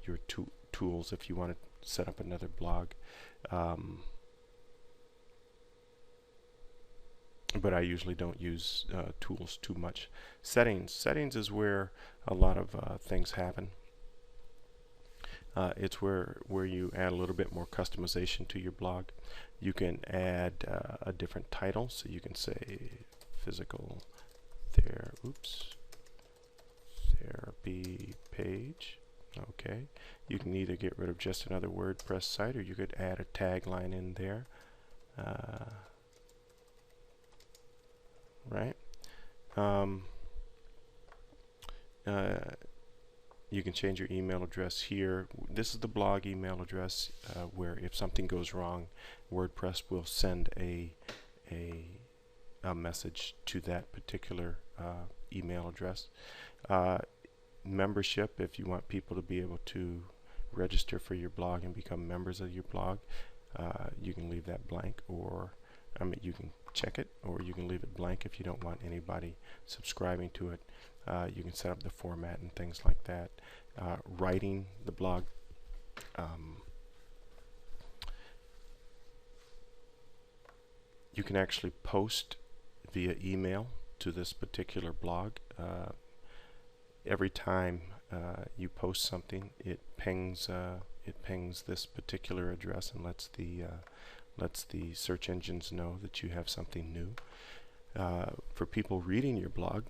your tools if you want to set up another blog. But I usually don't use tools too much. Settings is where a lot of things happen. It's where you add a little bit more customization to your blog. You can add a different title, so you can say physical therapy page. Okay, you can either get rid of just another WordPress site, or you could add a tagline in there. Right. You can change your email address here. This is the blog email address, where if something goes wrong, WordPress will send a message to that particular email address. Membership, if you want people to be able to register for your blog and become members of your blog, you can leave that blank, or you can check it, or you can leave it blank if you don't want anybody subscribing to it. You can set up the format and things like that. Writing the blog. You can actually post via email to this particular blog. Every time you post something, it pings this particular address and lets the search engines know that you have something new. For people reading your blog,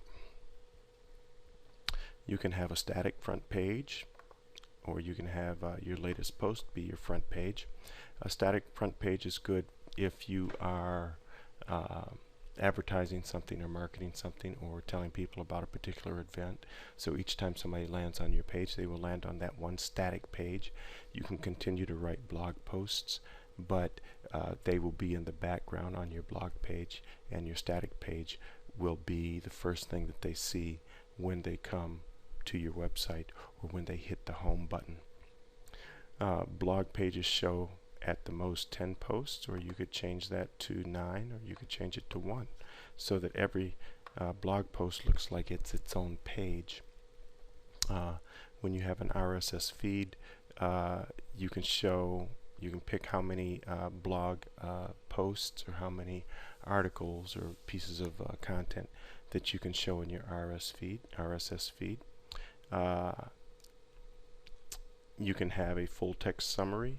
you can have a static front page, or you can have your latest post be your front page. A static front page is good if you are advertising something or marketing something, or telling people about a particular event. So each time somebody lands on your page, they will land on that one static page. You can continue to write blog posts, but they will be in the background on your blog page, and your static page will be the first thing that they see when they come to your website, or when they hit the home button. Blog pages show at the most 10 posts, or you could change that to 9, or you could change it to 1, so that every blog post looks like it's its own page. When you have an RSS feed, you can pick how many blog posts, or how many articles or pieces of content that you can show in your RSS feed. You can have a full text summary.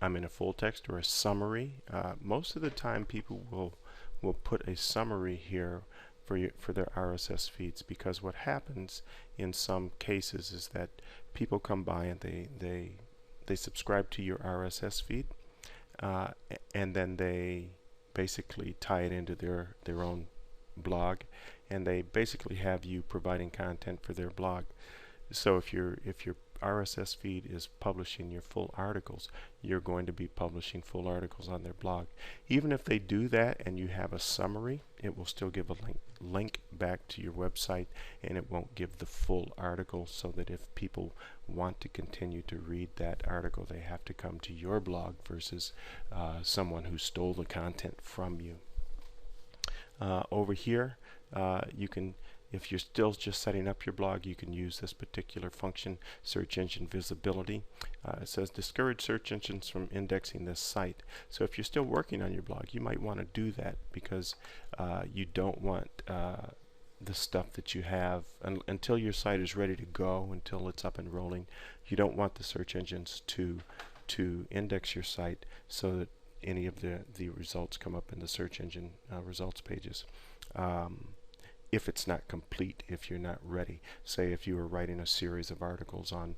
A full text or a summary. Most of the time people will put a summary here for their RSS feeds, because what happens in some cases is that people come by and they subscribe to your RSS feed, and then they basically tie it into their own blog, and they basically have you providing content for their blog. So if your RSS feed is publishing your full articles, you're going to be publishing full articles on their blog. Even if they do that and you have a summary, it will still give a link back to your website, and it won't give the full article, so that if people want to continue to read that article, they have to come to your blog versus someone who stole the content from you. Over here, you can, if you're still just setting up your blog, you can use this particular function, search engine visibility. It says discourage search engines from indexing this site. So if you're still working on your blog, you might want to do that, because you don't want the stuff that you have until your site is ready to go, until it's up and rolling. You don't want the search engines to index your site so that any of the results come up in the search engine results pages. If it's not complete, if you're not ready. Say if you were writing a series of articles on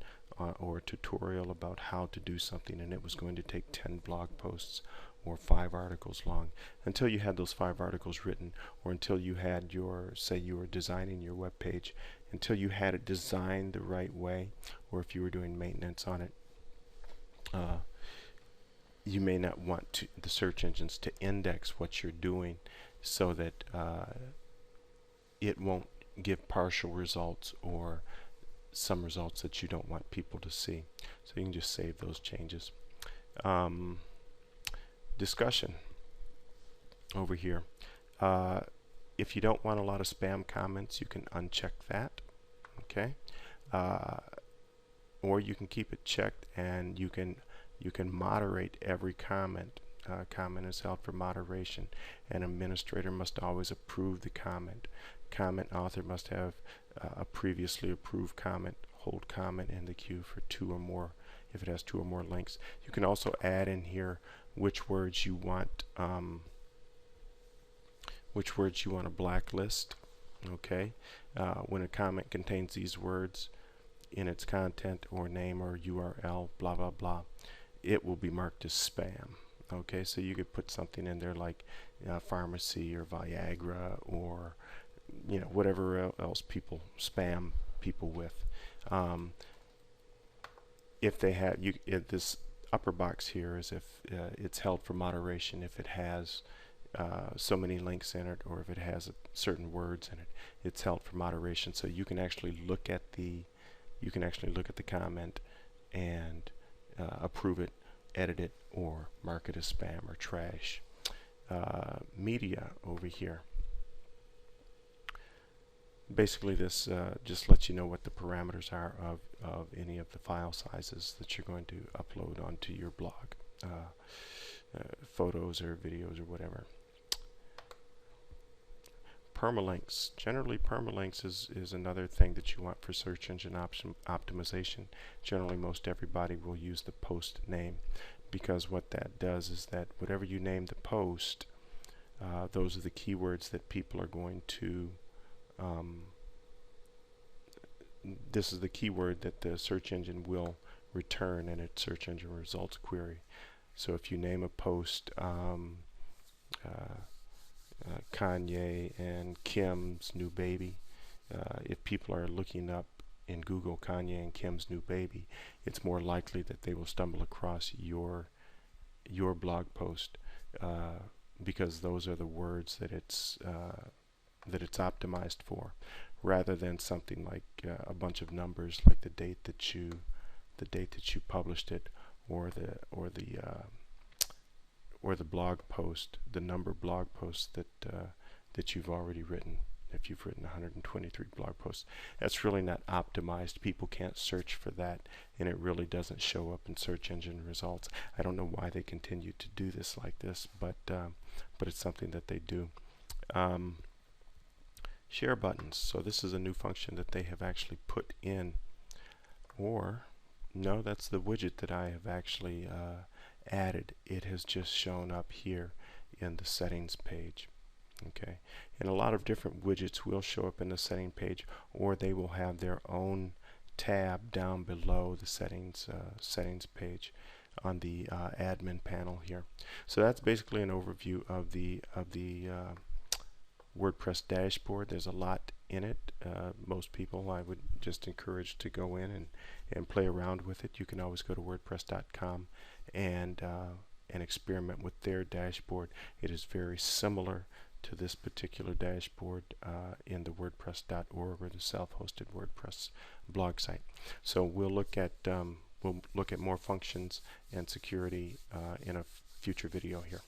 or a tutorial about how to do something, and it was going to take 10 blog posts or 5 articles long. Until you had those 5 articles written, or until you had say you were designing your web page, until you had it designed the right way, or if you were doing maintenance on it, you may not want the search engines to index what you're doing, so that it won't give partial results or some results that you don't want people to see. So you can just save those changes. Discussion over here. If you don't want a lot of spam comments, you can uncheck that. Okay. or you can keep it checked, and you can moderate every comment. Comment is held for moderation. An administrator must always approve the comment. Comment author must have a previously approved comment, hold comment in the queue for 2 or more if it has 2 or more links. You can also add in here which words you want to blacklist. Okay, when a comment contains these words in its content or name or URL, blah blah blah, it will be marked as spam. Okay, so you could put something in there like pharmacy or Viagra, or whatever else people spam people with. If they have this upper box here is if it's held for moderation if it has so many links in it, or if it has certain words in it, it's held for moderation. So you can actually look at the comment and approve it, edit it, or mark it as spam or trash. Media over here. Basically, this just lets you know what the parameters are of any of the file sizes that you're going to upload onto your blog, photos or videos or whatever. Permalinks. Generally, permalinks is another thing that you want for search engine optimization. Generally, most everybody will use the post name, because what that does is that whatever you name the post, those are the keywords that people are going to this is the keyword that the search engine will return in its search engine results query. So if you name a post Kanye and Kim's new baby, if people are looking up in Google Kanye and Kim's new baby, it's more likely that they will stumble across your blog post, because those are the words that it's optimized for, rather than something like a bunch of numbers, like the date that you published it, or the blog post, the number blog post that you've already written. If you've written 123 blog posts, that's really not optimized. People can't search for that, and it really doesn't show up in search engine results. I don't know why they continue to do this like this, but it's something that they do. Share buttons. So this is a new function that they have actually put in, or no, that's the widget that I have actually added. It has just shown up here in the settings page. Okay, and a lot of different widgets will show up in the setting page, or they will have their own tab down below the settings page on the admin panel here. So that's basically an overview of the WordPress dashboard. There's a lot in it. Most people, I would just encourage to go in and play around with it. You can always go to wordpress.com and experiment with their dashboard. It is very similar to this particular dashboard in the wordpress.org, or the self-hosted WordPress blog site. So we'll look at more functions and security in a future video here.